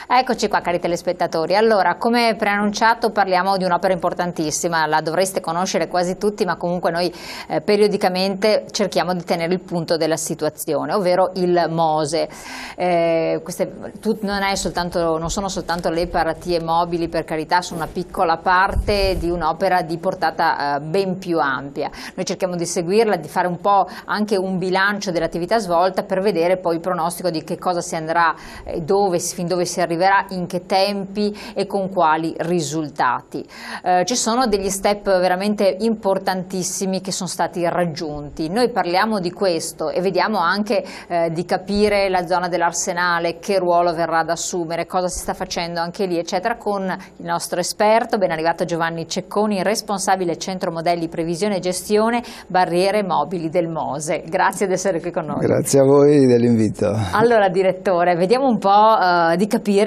Eccoci qua, cari telespettatori. Allora, come preannunciato, parliamo di un'opera importantissima, la dovreste conoscere quasi tutti, ma comunque noi periodicamente cerchiamo di tenere il punto della situazione, ovvero il Mose. Non sono soltanto le paratie mobili, per carità, sono una piccola parte di un'opera di portata ben più ampia. Noi cerchiamo di seguirla, di fare un po' anche un bilancio dell'attività svolta per vedere poi il pronostico di che cosa si andrà, fin dove si arriverà, in che tempi e con quali risultati. Ci sono degli step veramente importantissimi che sono stati raggiunti. Noi parliamo di questo e vediamo anche di capire la zona dell'Arsenale, che ruolo verrà ad assumere, cosa si sta facendo anche lì, eccetera, con il nostro esperto, ben arrivato Giovanni Cecconi, responsabile Centro Modelli Previsione e Gestione Barriere Mobili del Mose. Grazie di essere qui con noi. Grazie a voi dell'invito. Allora, direttore, vediamo un po' di capire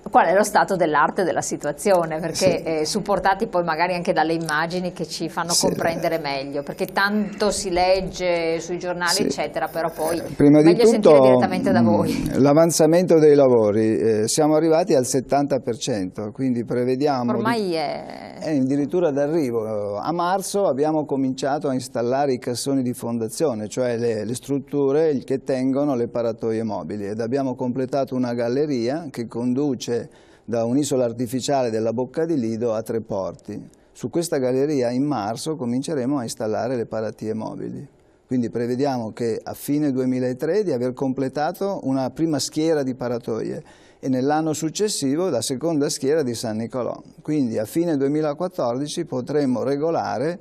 qual è lo stato dell'arte della situazione, perché supportati poi magari anche dalle immagini che ci fanno comprendere meglio, perché tanto si legge sui giornali eccetera, però poi prima meglio di tutto, sentire direttamente da voi. L'avanzamento dei lavori, siamo arrivati al 70%, quindi prevediamo ormai è addirittura d'arrivo. A marzo abbiamo cominciato a installare i cassoni di fondazione, cioè le strutture che tengono le paratoie mobili, ed abbiamo completato una galleria che conduce da un'isola artificiale della Bocca di Lido a Tre Porti. Su questa galleria in marzo cominceremo a installare le paratie mobili. Quindi prevediamo che a fine 2003 di aver completato una prima schiera di paratoie e nell'anno successivo la seconda schiera di San Nicolò. Quindi a fine 2014 potremo regolare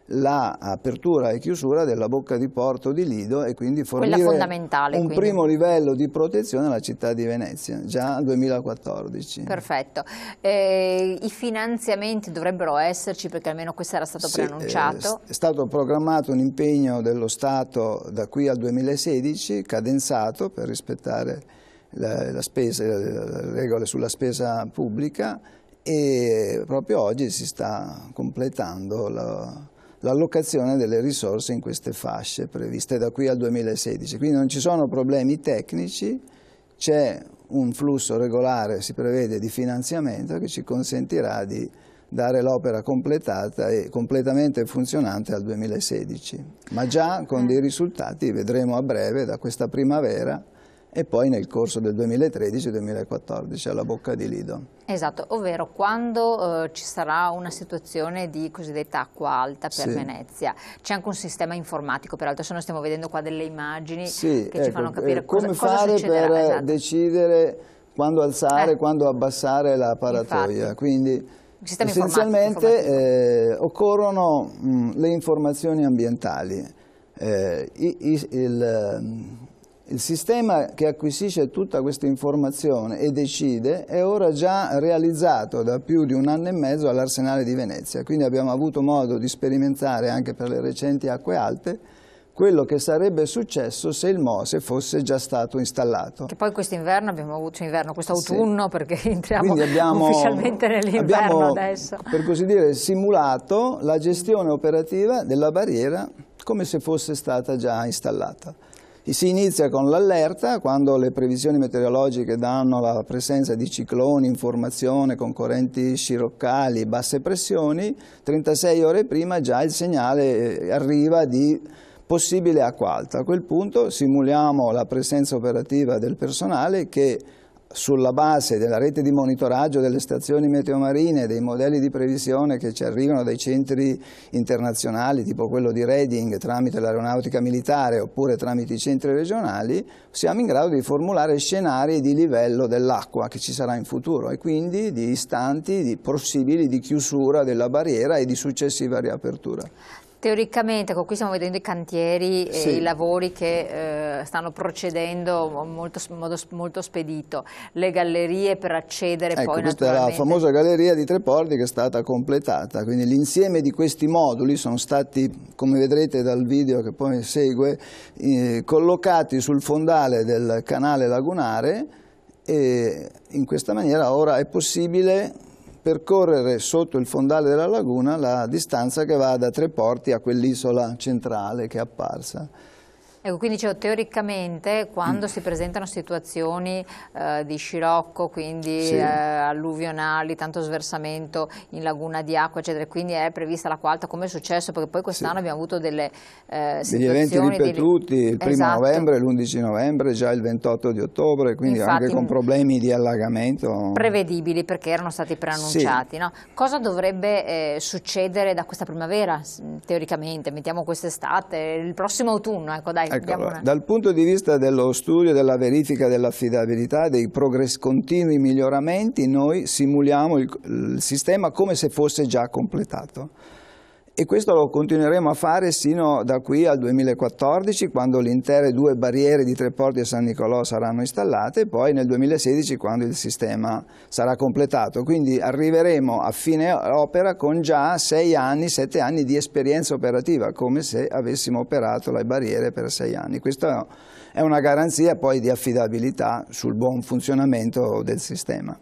l'apertura e chiusura della bocca di porto di Lido e quindi fornire un primo livello di protezione alla città di Venezia, già nel 2014. Perfetto. I finanziamenti dovrebbero esserci, perché almeno questo era stato preannunciato? È stato programmato un impegno dello Stato da qui al 2016, cadenzato per rispettare le regole sulla spesa pubblica, e proprio oggi si sta completando l'allocazione delle risorse in queste fasce previste da qui al 2016. Quindi non ci sono problemi tecnici, c'è un flusso regolare, si prevede, di finanziamento che ci consentirà di dare l'opera completata e completamente funzionante al 2016. Ma già con dei risultati vedremo a breve, da questa primavera, e poi nel corso del 2013-2014 alla Bocca di Lido. Esatto, ovvero quando ci sarà una situazione di cosiddetta acqua alta per Venezia. C'è anche un sistema informatico, peraltro se noi stiamo vedendo qua delle immagini che ci fanno capire come cosa fare succederà. Per decidere quando alzare, quando abbassare la paratoia. Infatti. Quindi essenzialmente informatico. Occorrono le informazioni ambientali. Il sistema che acquisisce tutta questa informazione e decide è ora già realizzato da più di un anno e mezzo all'Arsenale di Venezia, quindi abbiamo avuto modo di sperimentare anche per le recenti acque alte quello che sarebbe successo se il Mose fosse già stato installato. Che poi quest'inverno abbiamo avuto, quest'autunno, perché entriamo ufficialmente nell'inverno adesso. Abbiamo, per così dire, simulato la gestione operativa della barriera come se fosse stata già installata. Si inizia con l'allerta, quando le previsioni meteorologiche danno la presenza di cicloni in formazione con correnti sciroccali, basse pressioni, 36 ore prima già il segnale arriva di possibile acqua alta. A quel punto simuliamo la presenza operativa del personale che, sulla base della rete di monitoraggio delle stazioni meteomarine e dei modelli di previsione che ci arrivano dai centri internazionali, tipo quello di Reading tramite l'aeronautica militare oppure tramite i centri regionali, siamo in grado di formulare scenari di livello dell'acqua che ci sarà in futuro e quindi di istanti possibili di chiusura della barriera e di successiva riapertura. Teoricamente, qui stiamo vedendo i cantieri e i lavori che stanno procedendo molto spedito, le gallerie per accedere poi questa è la famosa galleria di Tre Porti che è stata completata, quindi l'insieme di questi moduli sono stati, come vedrete dal video che poi segue, collocati sul fondale del canale lagunare, e in questa maniera ora è possibile percorrere sotto il fondale della laguna la distanza che va da Tre Porti a quell'isola centrale che è apparsa. Ecco, quindi teoricamente quando si presentano situazioni di scirocco, quindi Sì. alluvionali, tanto sversamento in laguna di acqua, eccetera, quindi è prevista l'acqua alta, come è successo? Perché poi quest'anno abbiamo avuto delle degli eventi situazioni ripetuti, il 1° Esatto. novembre, l'11 novembre, già il 28 di ottobre, quindi Infatti, anche con problemi di allagamento. Prevedibili perché erano stati preannunciati. Sì. No? Cosa dovrebbe succedere da questa primavera, teoricamente, mettiamo quest'estate, il prossimo autunno? Ecco, dai, Ecco, diamo una... dal punto di vista dello studio, della verifica dell'affidabilità, dei continui miglioramenti, noi simuliamo il sistema come se fosse già completato. E questo lo continueremo a fare sino da qui al 2014, quando le intere 2 barriere di Treporti e San Nicolò saranno installate, e poi nel 2016 quando il sistema sarà completato. Quindi arriveremo a fine opera con già 6 anni, 7 anni di esperienza operativa, come se avessimo operato le barriere per 6 anni. Questa è una garanzia poi di affidabilità sul buon funzionamento del sistema.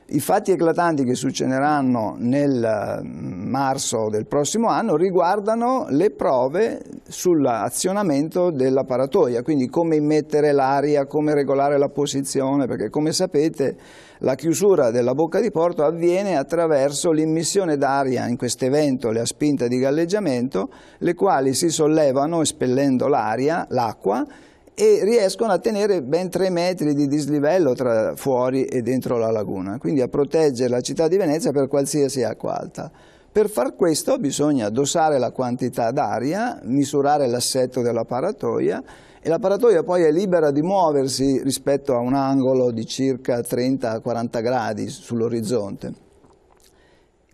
I fatti eclatanti che succederanno nel marzo del prossimo anno riguardano le prove sull'azionamento della paratoia, quindi come immettere l'aria, come regolare la posizione, perché come sapete la chiusura della bocca di porto avviene attraverso l'immissione d'aria in queste ventole a spinta di galleggiamento, le quali si sollevano espellendo l'aria, l'acqua, e riescono a tenere ben 3 metri di dislivello tra fuori e dentro la laguna, quindi a proteggere la città di Venezia per qualsiasi acqua alta. Per far questo bisogna dosare la quantità d'aria, misurare l'assetto della paratoia, e la paratoia poi è libera di muoversi rispetto a un angolo di circa 30-40 gradi sull'orizzonte.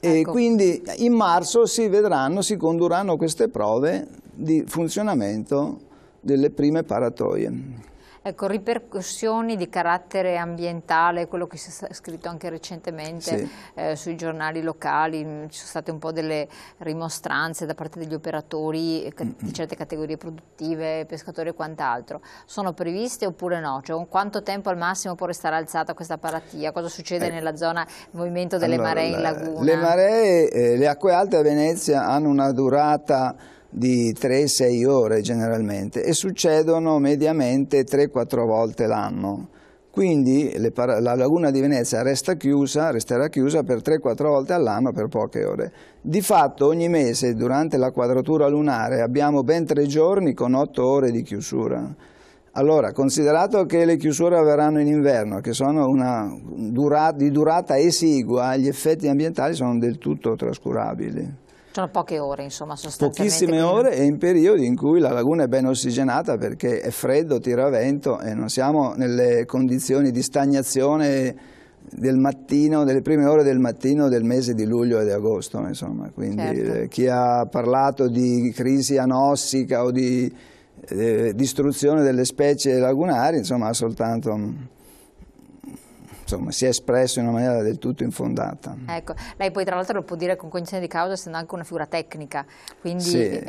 E Ecco. quindi in marzo si condurranno queste prove di funzionamento delle prime paratoie. Ecco, ripercussioni di carattere ambientale, quello che si è scritto anche recentemente Sì. Sui giornali locali, ci sono state un po' delle rimostranze da parte degli operatori di certe categorie produttive, pescatori e quant'altro. Sono previste oppure no? Cioè, con quanto tempo al massimo può restare alzata questa paratia? Cosa succede nella zona, il movimento delle maree in laguna? Le maree, le acque alte a Venezia hanno una durata di 3-6 ore generalmente e succedono mediamente 3-4 volte l'anno. Quindi la laguna di Venezia resterà chiusa per 3-4 volte all'anno per poche ore. Di fatto ogni mese durante la quadratura lunare abbiamo ben 3 giorni con 8 ore di chiusura. Allora, considerato che le chiusure avverranno in inverno, che sono di durata esigua, gli effetti ambientali sono del tutto trascurabili. Sono poche ore, insomma, sostanzialmente. Pochissime ore e in periodi in cui la laguna è ben ossigenata perché è freddo, tira vento e non siamo nelle condizioni di stagnazione del mattino, delle prime ore del mattino del mese di luglio e di agosto, insomma. Quindi certo. Chi ha parlato di crisi anossica o di distruzione delle specie lagunari, insomma, ha soltanto... Insomma, si è espresso in una maniera del tutto infondata. Ecco, lei poi tra l'altro lo può dire con cognizione di causa essendo anche una figura tecnica, quindi sì,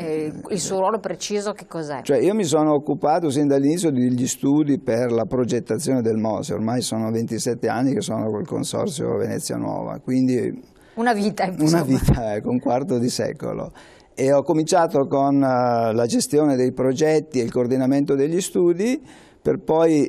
il suo ruolo preciso che cos'è? Cioè io mi sono occupato sin dall'inizio degli studi per la progettazione del MOSE, ormai sono 27 anni che sono col Consorzio Venezia Nuova, quindi una vita, insomma. Una vita, ecco, un quarto di secolo. E ho cominciato con la gestione dei progetti e il coordinamento degli studi, per poi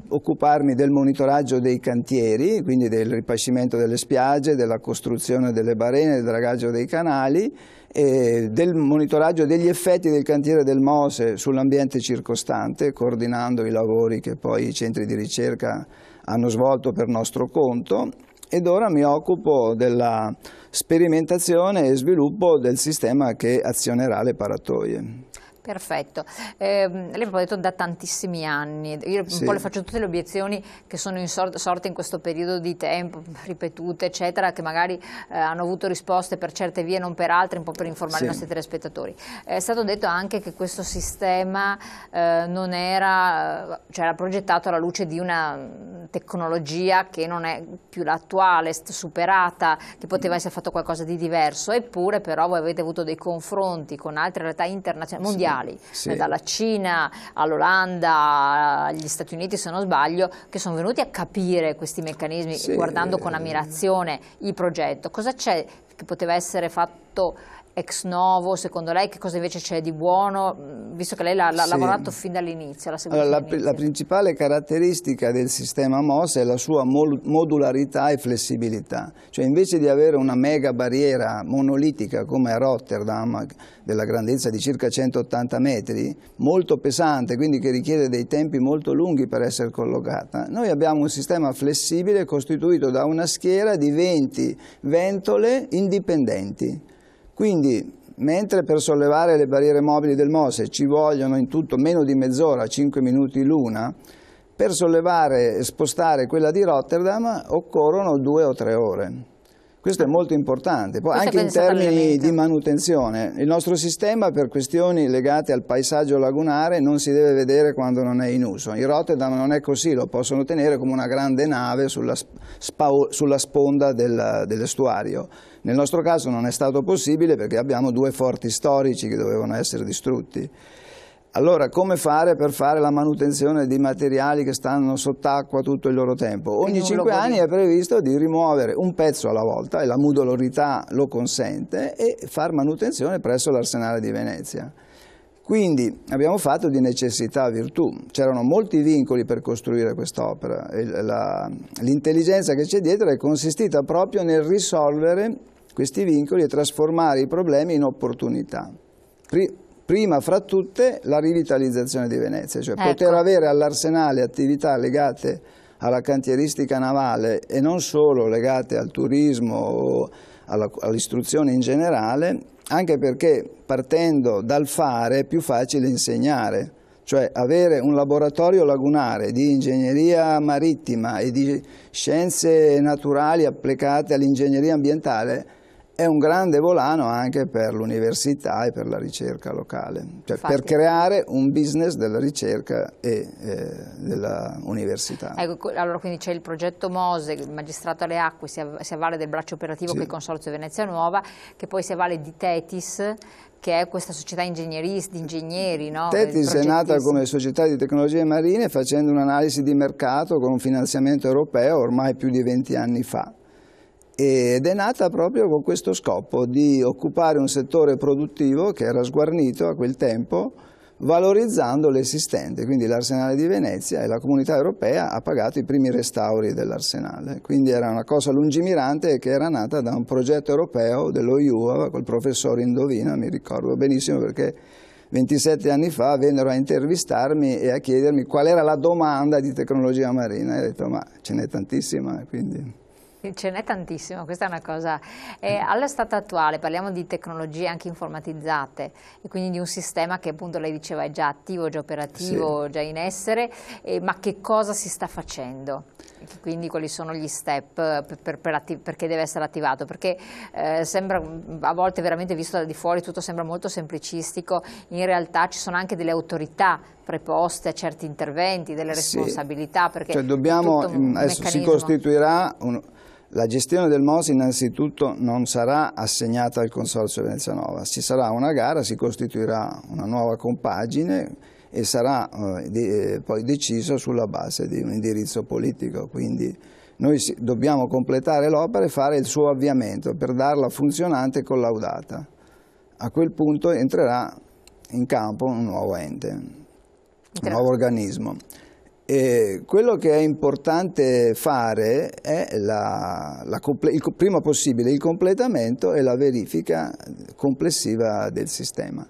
occuparmi del monitoraggio dei cantieri, quindi del ripascimento delle spiagge, della costruzione delle barene, del dragaggio dei canali, e del monitoraggio degli effetti del cantiere del MOSE sull'ambiente circostante, coordinando i lavori che poi i centri di ricerca hanno svolto per nostro conto. Ed ora mi occupo della sperimentazione e sviluppo del sistema che azionerà le paratoie. Perfetto, lei mi ha detto da tantissimi anni, io un po' le faccio tutte le obiezioni che sono sorte in questo periodo di tempo, ripetute eccetera, che magari hanno avuto risposte per certe vie, non per altre, un po' per informare i nostri telespettatori. È stato detto anche che questo sistema non era, cioè era progettato alla luce di una tecnologia che non è più l'attuale, superata, che poteva essere fatto qualcosa di diverso, eppure però voi avete avuto dei confronti con altre realtà internazionali, mondiali, dalla Cina all'Olanda, agli Stati Uniti se non sbaglio, che sono venuti a capire questi meccanismi guardando con ammirazione il progetto. Cosa c'è che poteva essere fatto ex novo, secondo lei che cosa invece c'è di buono, visto che lei l'ha lavorato fin dall'inizio? La principale caratteristica del sistema MOS è la sua modularità e flessibilità, cioè invece di avere una mega barriera monolitica come a Rotterdam, della grandezza di circa 180 metri, molto pesante, quindi che richiede dei tempi molto lunghi per essere collocata, noi abbiamo un sistema flessibile costituito da una schiera di 20 ventole indipendenti. Quindi, mentre per sollevare le barriere mobili del MOSE ci vogliono in tutto meno di mezz'ora, 5 minuti l'una, per sollevare e spostare quella di Rotterdam occorrono 2 o 3 ore. Questo è molto importante. Poi anche in termini di manutenzione, il nostro sistema per questioni legate al paesaggio lagunare non si deve vedere quando non è in uso. In Rotterdam non è così, lo possono tenere come una grande nave sulla sponda dell'estuario. Nel nostro caso non è stato possibile perché abbiamo 2 forti storici che dovevano essere distrutti. Allora, come fare per fare la manutenzione di materiali che stanno sott'acqua tutto il loro tempo? Ogni 5 anni è previsto di rimuovere un pezzo alla volta, e la modularità lo consente, e far manutenzione presso l'Arsenale di Venezia. Quindi abbiamo fatto di necessità virtù, c'erano molti vincoli per costruire quest'opera, l'intelligenza che c'è dietro è consistita proprio nel risolvere questi vincoli e trasformare i problemi in opportunità. Prima fra tutte la rivitalizzazione di Venezia, cioè poter avere all'Arsenale attività legate alla cantieristica navale e non solo legate al turismo o all'istruzione in generale, anche perché partendo dal fare è più facile insegnare, cioè avere un laboratorio lagunare di ingegneria marittima e di scienze naturali applicate all'ingegneria ambientale è un grande volano anche per l'università e per la ricerca locale, cioè per creare un business della ricerca e dell'università. Ecco, allora quindi c'è il progetto MOSE, il Magistrato alle Acque si avvale del braccio operativo che è il Consorzio Venezia Nuova, che poi si avvale di Tetis, che è questa società di ingegneri, no? Tetis è nata come società di tecnologie marine facendo un'analisi di mercato con un finanziamento europeo ormai più di 20 anni fa. Ed è nata proprio con questo scopo di occupare un settore produttivo che era sguarnito a quel tempo, valorizzando l'esistente. Quindi l'Arsenale di Venezia e la Comunità Europea ha pagato i primi restauri dell'Arsenale. Quindi era una cosa lungimirante che era nata da un progetto europeo dello IUA col professor Indovina, mi ricordo benissimo perché 27 anni fa vennero a intervistarmi e a chiedermi qual era la domanda di tecnologia marina e ho detto ma ce n'è tantissima, quindi... Ce n'è tantissimo, questa è una cosa. Allo stato attuale parliamo di tecnologie anche informatizzate e quindi di un sistema che appunto lei diceva è già attivo, già operativo, già in essere, ma che cosa si sta facendo? Quindi quali sono gli step perché deve essere attivato? Perché sembra a volte veramente visto da di fuori tutto sembra molto semplicistico, in realtà ci sono anche delle autorità preposte a certi interventi, delle responsabilità, perché cioè dobbiamo, adesso si costituirà la gestione del MOS innanzitutto non sarà assegnata al Consorzio Venezia Nuova, ci sarà una gara, si costituirà una nuova compagine e sarà poi deciso sulla base di un indirizzo politico, quindi noi dobbiamo completare l'opera e fare il suo avviamento per darla funzionante e collaudata. A quel punto entrerà in campo un nuovo ente, un nuovo organismo. E quello che è importante fare è il prima possibile il completamento e la verifica complessiva del sistema.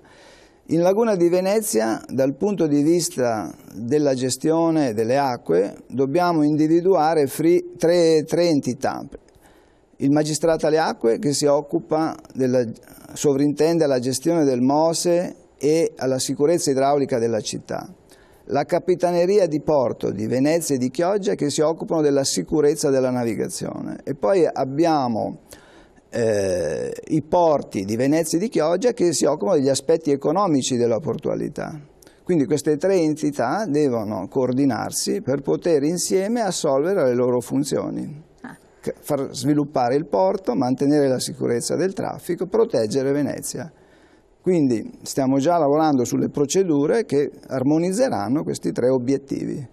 In Laguna di Venezia, dal punto di vista della gestione delle acque, dobbiamo individuare tre entità. Il Magistrato alle Acque che si occupa sovrintende alla gestione del MOSE e alla sicurezza idraulica della città. La Capitaneria di Porto di Venezia e di Chioggia che si occupano della sicurezza della navigazione e poi abbiamo i porti di Venezia e di Chioggia che si occupano degli aspetti economici della portualità. Quindi queste 3 entità devono coordinarsi per poter insieme assolvere le loro funzioni, far sviluppare il porto, mantenere la sicurezza del traffico, proteggere Venezia. Quindi stiamo già lavorando sulle procedure che armonizzeranno questi 3 obiettivi.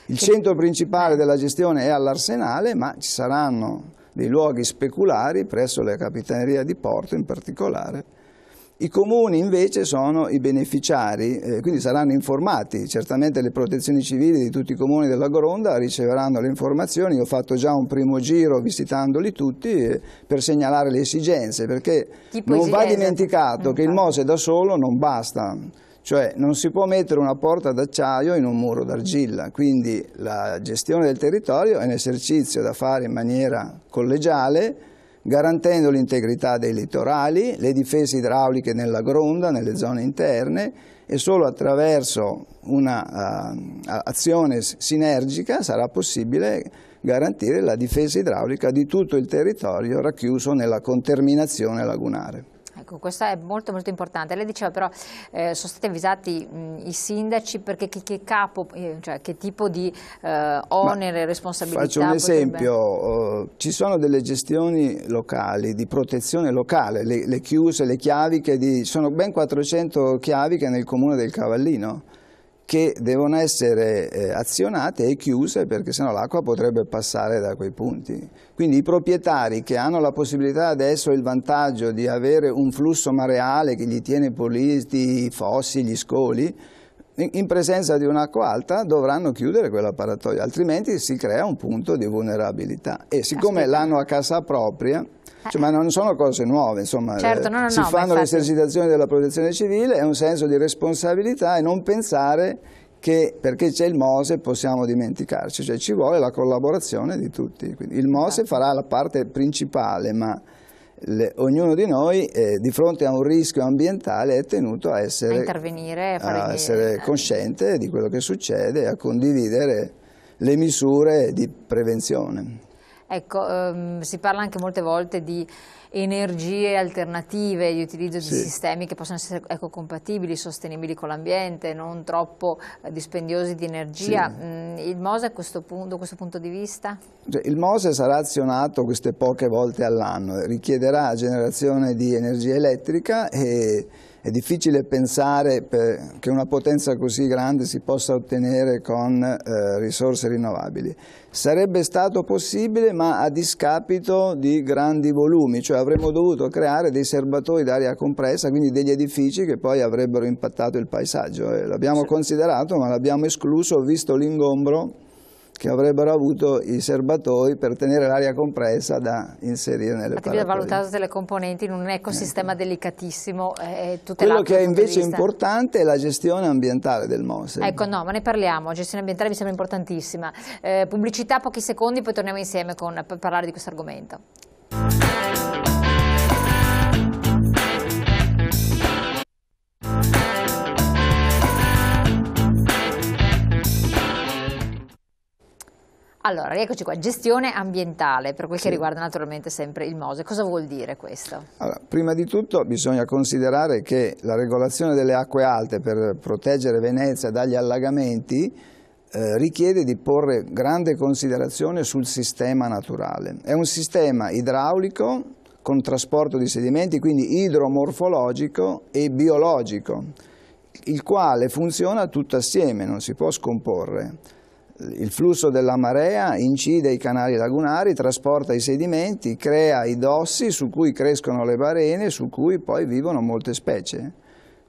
Il centro principale della gestione è all'Arsenale, ma ci saranno dei luoghi speculari presso la Capitaneria di Porto in particolare, I comuni invece sono i beneficiari, quindi saranno informati. Certamente le protezioni civili di tutti i comuni della Gronda riceveranno le informazioni. Io ho fatto già un primo giro visitandoli tutti per segnalare le esigenze, perché non va dimenticato che il MOSE da solo non basta. Cioè non si può mettere una porta d'acciaio in un muro d'argilla, quindi la gestione del territorio è un esercizio da fare in maniera collegiale, garantendo l'integrità dei litorali, le difese idrauliche nella Gronda, nelle zone interne, e solo attraverso un'azione sinergica sarà possibile garantire la difesa idraulica di tutto il territorio racchiuso nella conterminazione lagunare. Ecco, questo è molto molto importante. Lei diceva però sono stati avvisati i sindaci perché che tipo di onere e responsabilità? Faccio un esempio, ci sono delle gestioni locali, di protezione locale, le chiuse, le chiaviche, sono ben 400 chiaviche nel comune del Cavallino, che devono essere azionate e chiuse perché sennò l'acqua potrebbe passare da quei punti. Quindi i proprietari che hanno la possibilità adesso e il vantaggio di avere un flusso mareale che gli tiene puliti i fossi, gli scoli, in presenza di un'acqua alta dovranno chiudere quell'apparatoio, altrimenti si crea un punto di vulnerabilità. E siccome l'hanno a casa propria, ma non sono cose nuove, insomma, certo, si fanno le esercitazioni della protezione civile, è un senso di responsabilità e non pensare che perché c'è il MOSE possiamo dimenticarci, cioè ci vuole la collaborazione di tutti. Quindi il MOSE farà la parte principale, ma ognuno di noi di fronte a un rischio ambientale è tenuto a intervenire, a essere cosciente di quello che succede e a condividere le misure di prevenzione. Ecco, si parla anche molte volte di energie alternative, di utilizzo di sistemi che possono essere ecocompatibili, sostenibili con l'ambiente, non troppo dispendiosi di energia. Il MOSE da questo punto di vista? Il MOSE sarà azionato queste poche volte all'anno, richiederà generazione di energia elettrica e è difficile pensare che una potenza così grande si possa ottenere con risorse rinnovabili. Sarebbe stato possibile, ma a discapito di grandi volumi, cioè avremmo dovuto creare dei serbatoi d'aria compressa, quindi degli edifici che poi avrebbero impattato il paesaggio. L'abbiamo considerato, ma l'abbiamo escluso visto l'ingombro che avrebbero avuto i serbatoi per tenere l'aria compressa da inserire nelle paratoie. Avete valutato delle componenti in un ecosistema delicatissimo. Quello che è invece importante è la gestione ambientale del MOSE. Ecco, no, ma ne parliamo, gestione ambientale mi sembra importantissima. Pubblicità, pochi secondi, poi torniamo insieme per parlare di questo argomento. Allora, eccoci qua, gestione ambientale, per quel che riguarda naturalmente sempre il MOSE. Cosa vuol dire questo? Allora, prima di tutto bisogna considerare che la regolazione delle acque alte per proteggere Venezia dagli allagamenti richiede di porre grande considerazione sul sistema naturale. È un sistema idraulico con trasporto di sedimenti, quindi idromorfologico e biologico, il quale funziona tutto assieme, non si può scomporre. Il flusso della marea incide ai canali lagunari, trasporta i sedimenti, crea i dossi su cui crescono le balene, su cui poi vivono molte specie.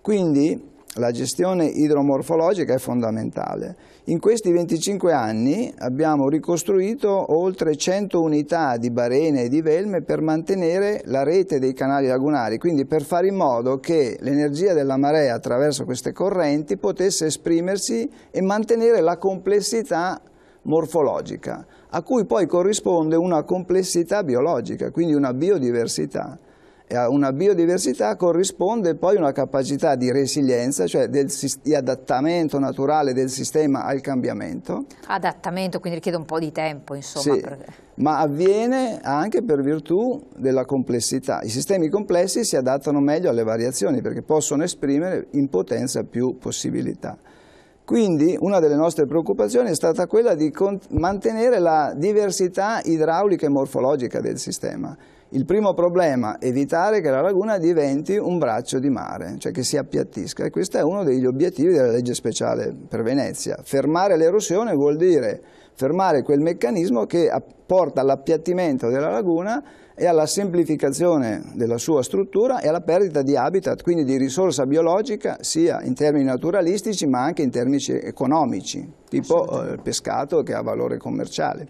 Quindi la gestione idromorfologica è fondamentale. In questi 25 anni abbiamo ricostruito oltre 100 unità di balene e di velme per mantenere la rete dei canali lagunari, quindi per fare in modo che l'energia della marea attraverso queste correnti potesse esprimersi e mantenere la complessità morfologica, a cui poi corrisponde una complessità biologica, quindi una biodiversità. E a una biodiversità corrisponde poi una capacità di resilienza, cioè di adattamento naturale del sistema al cambiamento. Adattamento, quindi richiede un po' di tempo, insomma. Sì, ma avviene anche per virtù della complessità. I sistemi complessi si adattano meglio alle variazioni perché possono esprimere in potenza più possibilità. Quindi una delle nostre preoccupazioni è stata quella di mantenere la diversità idraulica e morfologica del sistema. Il primo problema è evitare che la laguna diventi un braccio di mare, cioè che si appiattisca, e questo è uno degli obiettivi della legge speciale per Venezia. Fermare l'erosione vuol dire fermare quel meccanismo che porta all'appiattimento della laguna e alla semplificazione della sua struttura e alla perdita di habitat, quindi di risorsa biologica, sia in termini naturalistici ma anche in termini economici, tipo il pescato che ha valore commerciale.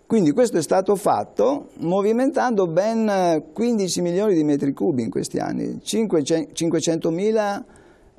Quindi questo è stato fatto movimentando ben 15 milioni di metri cubi in questi anni, 500.000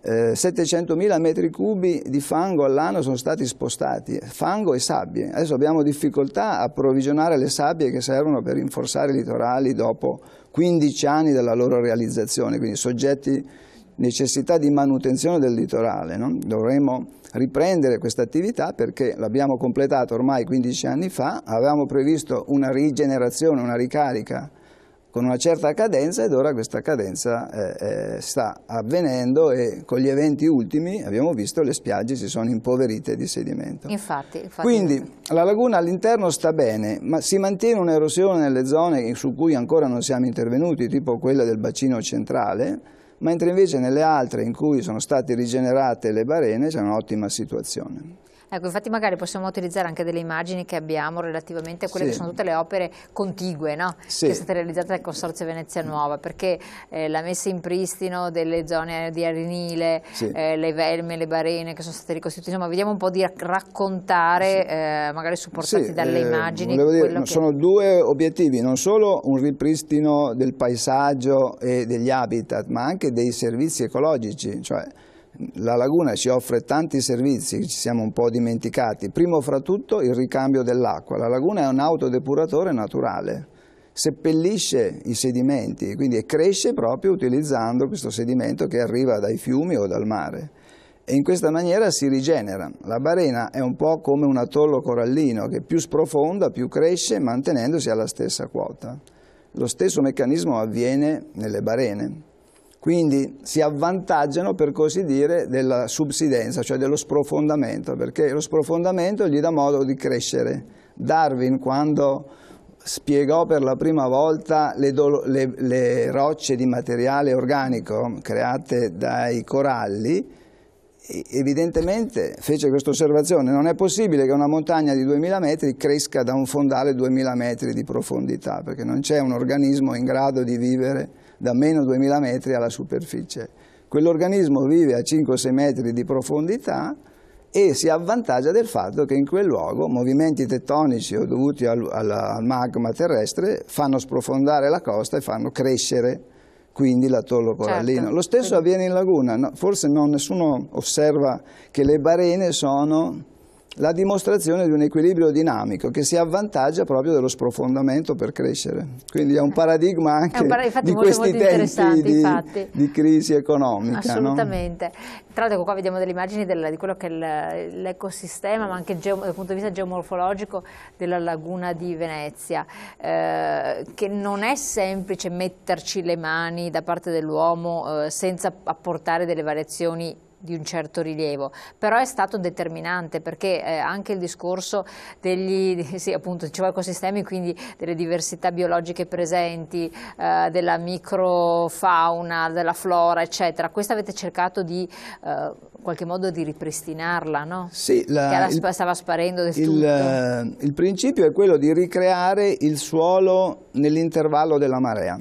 700.000 metri cubi di fango all'anno sono stati spostati, fango e sabbie. Adesso abbiamo difficoltà a approvvigionare le sabbie che servono per rinforzare i litorali dopo 15 anni dalla loro realizzazione, quindi soggetti necessità di manutenzione del litorale, no? Dovremmo riprendere questa attività perché l'abbiamo completata ormai 15 anni fa, avevamo previsto una rigenerazione, una ricarica con una certa cadenza ed ora questa cadenza sta avvenendo e con gli eventi ultimi abbiamo visto le spiagge si sono impoverite di sedimento. Infatti. Quindi la laguna all'interno sta bene, ma si mantiene un'erosione nelle zone su cui ancora non siamo intervenuti, tipo quella del bacino centrale, mentre invece nelle altre in cui sono state rigenerate le barene c'è un'ottima situazione. Ecco, infatti magari possiamo utilizzare anche delle immagini che abbiamo relativamente a quelle che sono tutte le opere contigue, no? Che sono state realizzate dal Consorzio Venezia Nuova, perché la messa in pristino delle zone di arenile, le velme, le barene che sono state ricostituite, insomma vediamo un po' di raccontare, magari supportati dalle immagini. Sono due obiettivi, non solo un ripristino del paesaggio e degli habitat, ma anche dei servizi ecologici, cioè la laguna ci offre tanti servizi che ci siamo un po' dimenticati, primo fra tutto il ricambio dell'acqua. La laguna è un autodepuratore naturale, seppellisce i sedimenti, quindi cresce proprio utilizzando questo sedimento che arriva dai fiumi o dal mare e in questa maniera si rigenera. La barena è un po' come un atollo corallino che più sprofonda più cresce mantenendosi alla stessa quota. Lo stesso meccanismo avviene nelle barene. Quindi si avvantaggiano, per così dire, della subsidenza, cioè dello sprofondamento, perché lo sprofondamento gli dà modo di crescere. Darwin, quando spiegò per la prima volta le rocce di materiale organico create dai coralli, evidentemente fece questa osservazione: non è possibile che una montagna di 2000 metri cresca da un fondale 2000 metri di profondità, perché non c'è un organismo in grado di vivere da meno 2000 metri alla superficie. Quell'organismo vive a 5-6 metri di profondità e si avvantaggia del fatto che in quel luogo movimenti tettonici o dovuti al magma terrestre fanno sprofondare la costa e fanno crescere quindi l'atollo corallino. Lo stesso avviene in laguna, no? Forse nessuno osserva che le barene sono la dimostrazione di un equilibrio dinamico che si avvantaggia proprio dello sprofondamento per crescere. Quindi è un paradigma anche di questi tempi di crisi economica. Assolutamente. No? Tra l'altro qua vediamo delle immagini di quello che è l'ecosistema, ma anche dal punto di vista geomorfologico della laguna di Venezia, che non è semplice metterci le mani da parte dell'uomo senza apportare delle variazioni di un certo rilievo, però è stato determinante perché anche il discorso appunto dicevo ecosistemi, quindi delle diversità biologiche presenti, della microfauna, della flora eccetera, questa avete cercato di in qualche modo di ripristinarla, no? Sì, che stava sparendo del tutto. Il principio è quello di ricreare il suolo nell'intervallo della marea.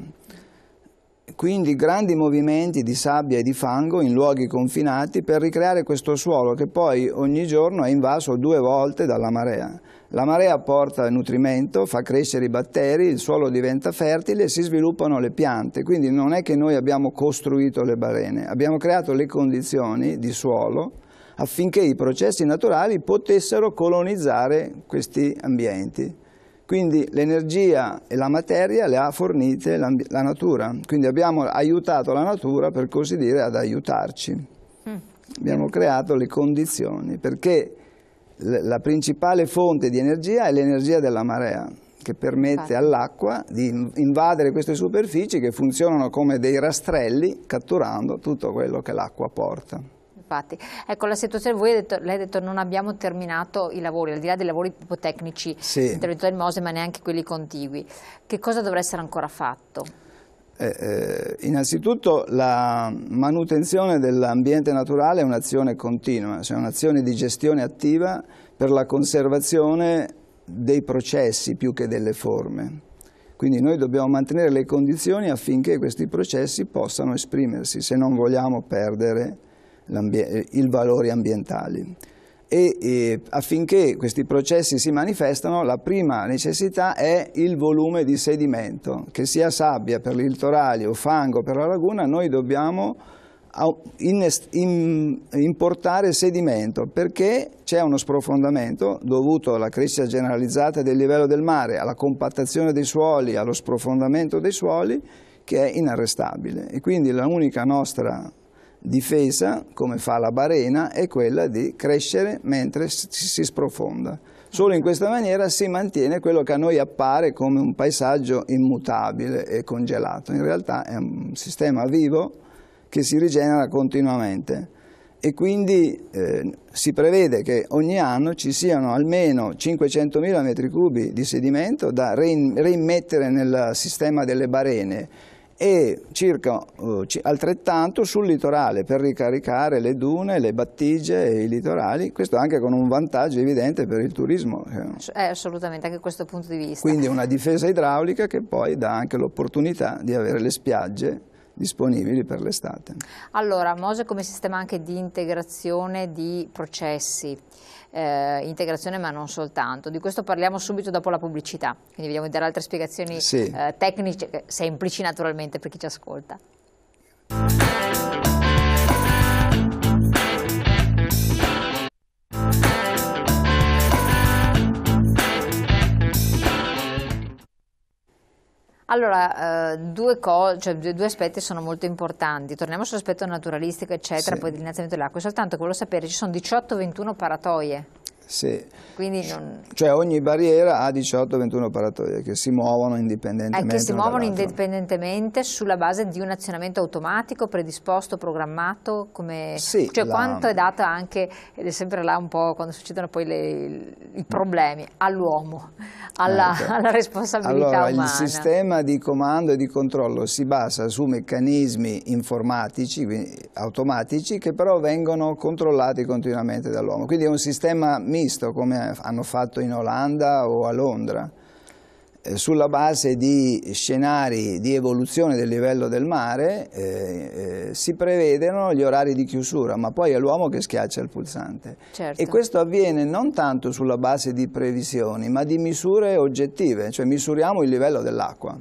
Quindi grandi movimenti di sabbia e di fango in luoghi confinati per ricreare questo suolo che poi ogni giorno è invaso 2 volte dalla marea. La marea porta nutrimento, fa crescere i batteri, il suolo diventa fertile e si sviluppano le piante. Quindi non è che noi abbiamo costruito le barene, abbiamo creato le condizioni di suolo affinché i processi naturali potessero colonizzare questi ambienti. Quindi l'energia e la materia le ha fornite la natura, quindi abbiamo aiutato la natura, per così dire, ad aiutarci. Abbiamo creato le condizioni, perché la principale fonte di energia è l'energia della marea, che permette all'acqua di invadere queste superfici che funzionano come dei rastrelli, catturando tutto quello che l'acqua porta. scarpati. Ecco, la situazione, lei ha detto non abbiamo terminato i lavori, al di là dei lavori proprio tecnici, l'intervento del MOSE, ma neanche quelli contigui. Che cosa dovrà essere ancora fatto? Innanzitutto la manutenzione dell'ambiente naturale è un'azione continua, cioè un'azione di gestione attiva per la conservazione dei processi più che delle forme. Quindi noi dobbiamo mantenere le condizioni affinché questi processi possano esprimersi, se non vogliamo perdere i valori ambientali. E affinché questi processi si manifestano, la prima necessità è il volume di sedimento, che sia sabbia per i litorali o fango per la laguna. Noi dobbiamo importare sedimento perché c'è uno sprofondamento dovuto alla crescita generalizzata del livello del mare, alla compattazione dei suoli, allo sprofondamento dei suoli, che è inarrestabile, e quindi l'unica nostra difesa, come fa la barena, è quella di crescere mentre si sprofonda. Solo in questa maniera si mantiene quello che a noi appare come un paesaggio immutabile e congelato. In realtà è un sistema vivo che si rigenera continuamente, e quindi si prevede che ogni anno ci siano almeno 500.000 metri cubi di sedimento da reimmettere nel sistema delle barene, e circa altrettanto sul litorale per ricaricare le dune, le battigie e i litorali, questo anche con un vantaggio evidente per il turismo. Assolutamente, anche da questo punto di vista. Quindi una difesa idraulica che poi dà anche l'opportunità di avere le spiagge disponibili per l'estate. Allora, MOSE come sistema anche di integrazione di processi, integrazione ma non soltanto, di questo parliamo subito dopo la pubblicità, quindi vediamo di dare altre spiegazioni tecniche, semplici naturalmente per chi ci ascolta. Allora, due aspetti sono molto importanti. Torniamo sull'aspetto naturalistico, eccetera, poi dell'innalzamento dell'acqua. Soltanto che volevo sapere, ci sono 18-21 paratoie. Sì, quindi cioè ogni barriera ha 18-21 paratoie che si muovono indipendentemente. Che si muovono indipendentemente sulla base di un azionamento automatico, predisposto, programmato? Come... cioè quanto è data anche, ed è sempre là un po' quando succedono poi i problemi, all'uomo, alla responsabilità umana. Il sistema di comando e di controllo si basa su meccanismi informatici, quindi automatici, che però vengono controllati continuamente dall'uomo. Quindi è un sistema misto, come hanno fatto in Olanda o a Londra, sulla base di scenari di evoluzione del livello del mare. Si prevedono gli orari di chiusura, ma poi è l'uomo che schiaccia il pulsante. Certo. E questo avviene non tanto sulla base di previsioni, ma di misure oggettive, cioè misuriamo il livello dell'acqua.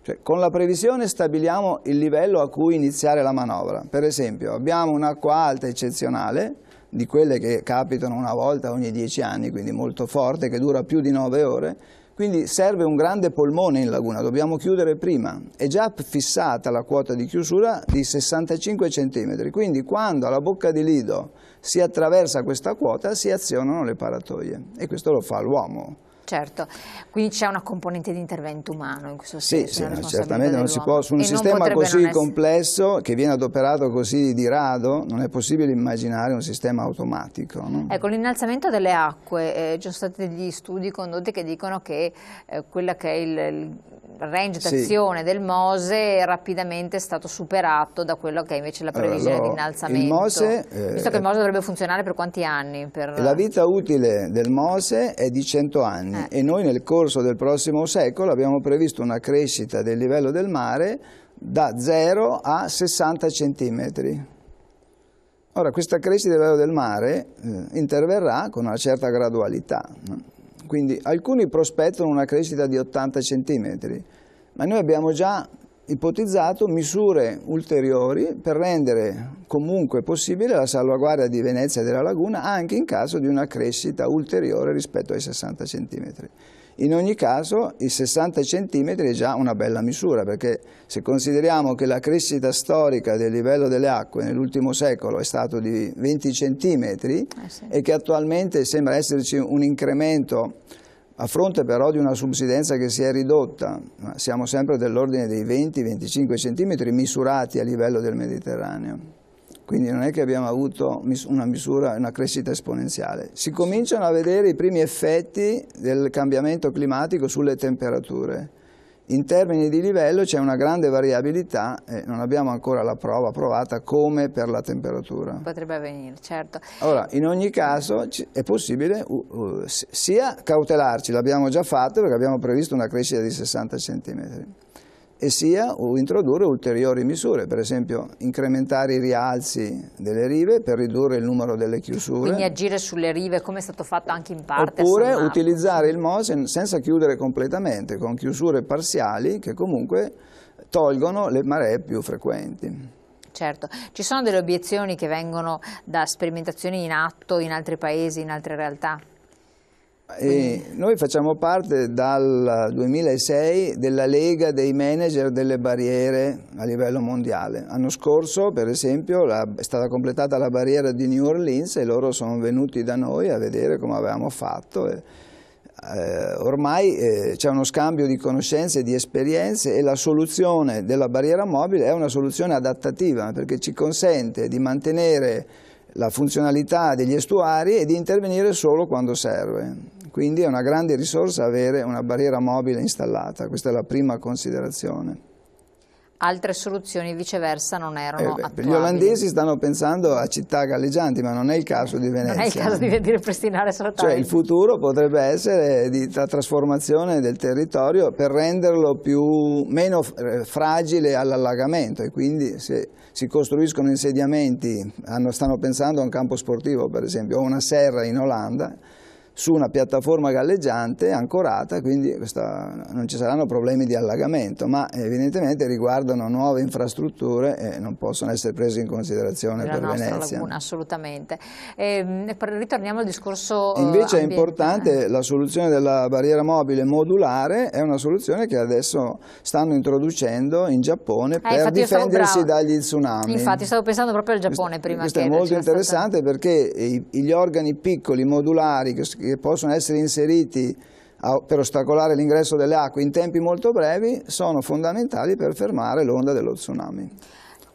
Cioè, con la previsione stabiliamo il livello a cui iniziare la manovra. Per esempio, abbiamo un'acqua alta eccezionale, di quelle che capitano una volta ogni 10 anni, quindi molto forte, che dura più di 9 ore, quindi serve un grande polmone in laguna, dobbiamo chiudere prima. È già fissata la quota di chiusura di 65 cm, quindi quando alla bocca di lido si attraversa questa quota si azionano le paratoie, e questo lo fa l'uomo. Certo, quindi c'è una componente di intervento umano in questo senso. Sì, certamente non si può, su un sistema così complesso che viene adoperato così di rado, non è possibile immaginare un sistema automatico, no? Ecco, l'innalzamento delle acque, ci sono stati degli studi condotti che dicono che quella che è il range d'azione del MOSE rapidamente è stato superato da quello che è invece la previsione di innalzamento. Visto che il MOSE dovrebbe funzionare per quanti anni? La vita utile del MOSE è di 100 anni. E noi nel corso del prossimo secolo abbiamo previsto una crescita del livello del mare da 0 a 60 centimetri. Ora, questa crescita del livello del mare interverrà con una certa gradualità, no? Quindi alcuni prospettano una crescita di 80 centimetri, ma noi abbiamo già ipotizzato misure ulteriori per rendere comunque possibile la salvaguardia di Venezia e della laguna anche in caso di una crescita ulteriore rispetto ai 60 cm. In ogni caso i 60 cm è già una bella misura, perché se consideriamo che la crescita storica del livello delle acque nell'ultimo secolo è stato di 20 cm e che attualmente sembra esserci un incremento a fronte però di una subsidenza che si è ridotta, siamo sempre dell'ordine dei 20-25 cm misurati a livello del Mediterraneo. quindi non è che abbiamo avuto una crescita esponenziale. Si cominciano a vedere i primi effetti del cambiamento climatico sulle temperature. In termini di livello c'è una grande variabilità e non abbiamo ancora la prova provata come per la temperatura. Potrebbe avvenire, certo. Ora, in ogni caso è possibile sia cautelarci, l'abbiamo già fatto perché abbiamo previsto una crescita di 60 cm, e sia introdurre ulteriori misure, per esempio incrementare i rialzi delle rive per ridurre il numero delle chiusure. Quindi agire sulle rive come è stato fatto anche in parte. Oppure utilizzare il MOSE senza chiudere completamente, con chiusure parziali che comunque tolgono le maree più frequenti. Certo, ci sono delle obiezioni che vengono da sperimentazioni in atto in altri paesi, in altre realtà? Noi facciamo parte dal 2006 della Lega dei manager delle barriere a livello mondiale. L'anno scorso, per esempio, è stata completata la barriera di New Orleans e loro sono venuti da noi a vedere come avevamo fatto. Ormai c'è uno scambio di conoscenze e di esperienze e la soluzione della barriera mobile è una soluzione adattativa perché ci consente di mantenere la funzionalità degli estuari e di intervenire solo quando serve. Quindi è una grande risorsa avere una barriera mobile installata, questa è la prima considerazione. Altre soluzioni viceversa non erano attuabili. Gli olandesi stanno pensando a città galleggianti, ma non è il caso di Venezia. Non è il caso di ripristinare soltanto. Cioè il futuro potrebbe essere di trasformazione del territorio per renderlo meno fragile all'allagamento e quindi se si costruiscono insediamenti, stanno pensando a un campo sportivo per esempio, o una serra in Olanda, su una piattaforma galleggiante ancorata, quindi non ci saranno problemi di allagamento, ma evidentemente riguardano nuove infrastrutture e non possono essere prese in considerazione per Venezia. Laguna, assolutamente. Ritorniamo al discorso invece ambientale. È importante la soluzione della barriera mobile modulare, è una soluzione che adesso stanno introducendo in Giappone per difendersi dagli tsunami. Infatti stavo pensando proprio al Giappone prima. Questo è molto interessante perché gli organi piccoli modulari che possono essere inseriti per ostacolare l'ingresso delle acque in tempi molto brevi sono fondamentali per fermare l'onda dello tsunami.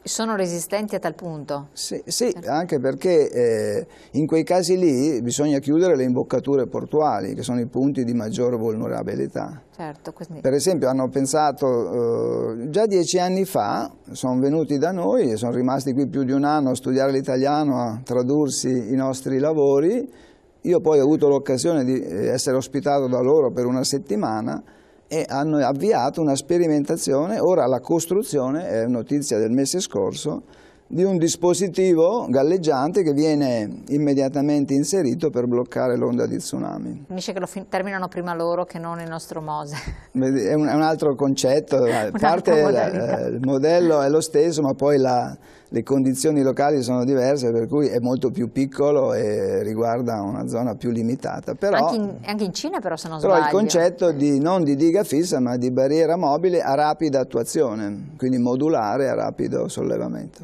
Sono resistenti a tal punto? Sì, anche perché in quei casi lì bisogna chiudere le imboccature portuali, che sono i punti di maggior vulnerabilità. Certo, per esempio hanno pensato, già 10 anni fa sono venuti da noi e sono rimasti qui più di un anno a studiare l'italiano, a tradursi i nostri lavori. Io poi ho avuto l'occasione di essere ospitato da loro per una settimana e hanno avviato una sperimentazione, ora la costruzione, è notizia del mese scorso, di un dispositivo galleggiante che viene immediatamente inserito per bloccare l'onda di tsunami. Finisce che lo terminano prima loro che non il nostro MOSE. È un altro concetto, il modello è lo stesso ma poi le condizioni locali sono diverse per cui è molto più piccolo e riguarda una zona più limitata. Però, anche in Cina però se non sbaglio. Però il concetto non di diga fissa ma di barriera mobile a rapida attuazione, quindi modulare a rapido sollevamento.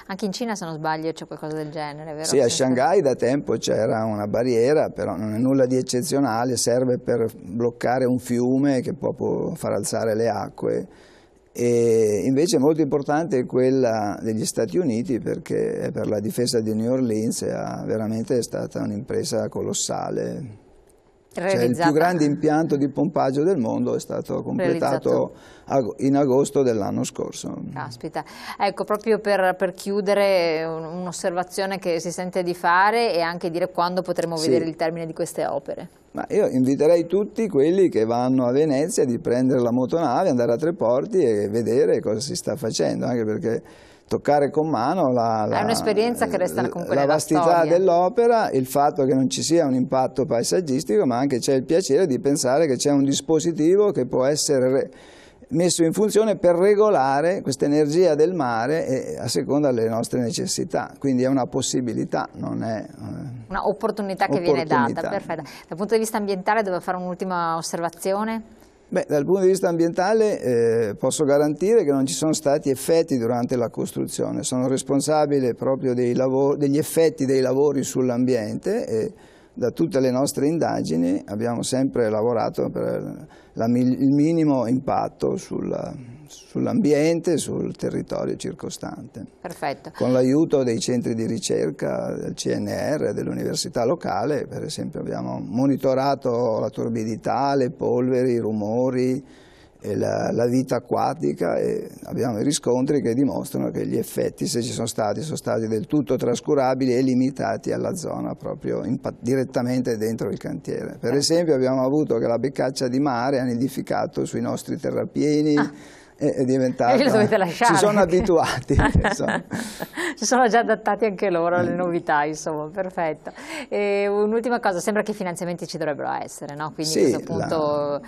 Anche in Cina se non sbaglio c'è qualcosa del genere, vero? Sì, a Shanghai da tempo c'era una barriera, però non è nulla di eccezionale, serve per bloccare un fiume che può far alzare le acque. E invece molto importante è quella degli Stati Uniti perché è per la difesa di New Orleans veramente è stata un'impresa colossale. Cioè, il più grande impianto di pompaggio del mondo è stato completato in agosto dell'anno scorso. Caspita, ecco proprio per chiudere un'osservazione che si sente di fare e anche dire quando potremo vedere il termine di queste opere. Ma io inviterei tutti quelli che vanno a Venezia di prendere la motonave, andare a Treporti e vedere cosa si sta facendo, anche perché toccare con mano è un'esperienza che resta comunque la vastità storia dell'opera, il fatto che non ci sia un impatto paesaggistico, ma anche c'è il piacere di pensare che c'è un dispositivo che può essere messo in funzione per regolare questa energia del mare a seconda delle nostre necessità, quindi è una possibilità, non è una opportunità che viene data. Perfetto. Dal punto di vista ambientale devo fare un'ultima osservazione? Dal punto di vista ambientale posso garantire che non ci sono stati effetti durante la costruzione, sono responsabile proprio degli effetti dei lavori sull'ambiente e da tutte le nostre indagini abbiamo sempre lavorato per il minimo impatto sull'ambiente e sul territorio circostante. Perfetto. Con l'aiuto dei centri di ricerca del CNR, dell'università locale, per esempio abbiamo monitorato la torbidità, le polveri, i rumori e la vita acquatica, e abbiamo i riscontri che dimostrano che gli effetti, se ci sono stati del tutto trascurabili e limitati alla zona, proprio direttamente dentro il cantiere. Per esempio abbiamo avuto che la becaccia di mare ha nidificato sui nostri terrapieni, è diventata, si sono abituati. Si sono già adattati anche loro alle novità, insomma, perfetto. Un'ultima cosa, sembra che i finanziamenti ci dovrebbero essere, no? Quindi sì, a questo punto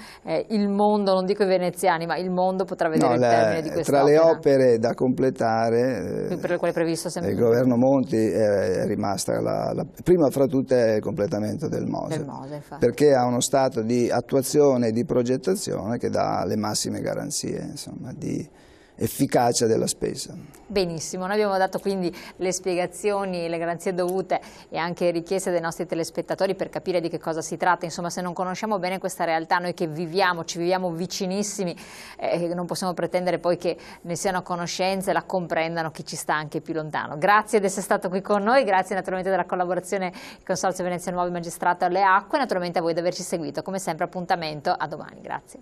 il mondo, non dico i veneziani, ma il mondo potrà vedere il termine di questa tra le opere da completare, per le quali è previsto sempre il governo Monti è rimasta prima fra tutte il completamento del Mose, perché ha uno stato di attuazione e di progettazione che dà le massime garanzie, insomma, di efficacia della spesa. Benissimo, noi abbiamo dato quindi le spiegazioni, le garanzie dovute e anche richieste dai nostri telespettatori per capire di che cosa si tratta. Insomma, se non conosciamo bene questa realtà, noi che viviamo, ci viviamo vicinissimi, non possiamo pretendere poi che ne siano a conoscenza e la comprendano chi ci sta anche più lontano. Grazie di essere stato qui con noi, grazie naturalmente della collaborazione il Consorzio Venezia Nuovi Magistrato alle Acque, naturalmente a voi di averci seguito. Come sempre appuntamento a domani, grazie.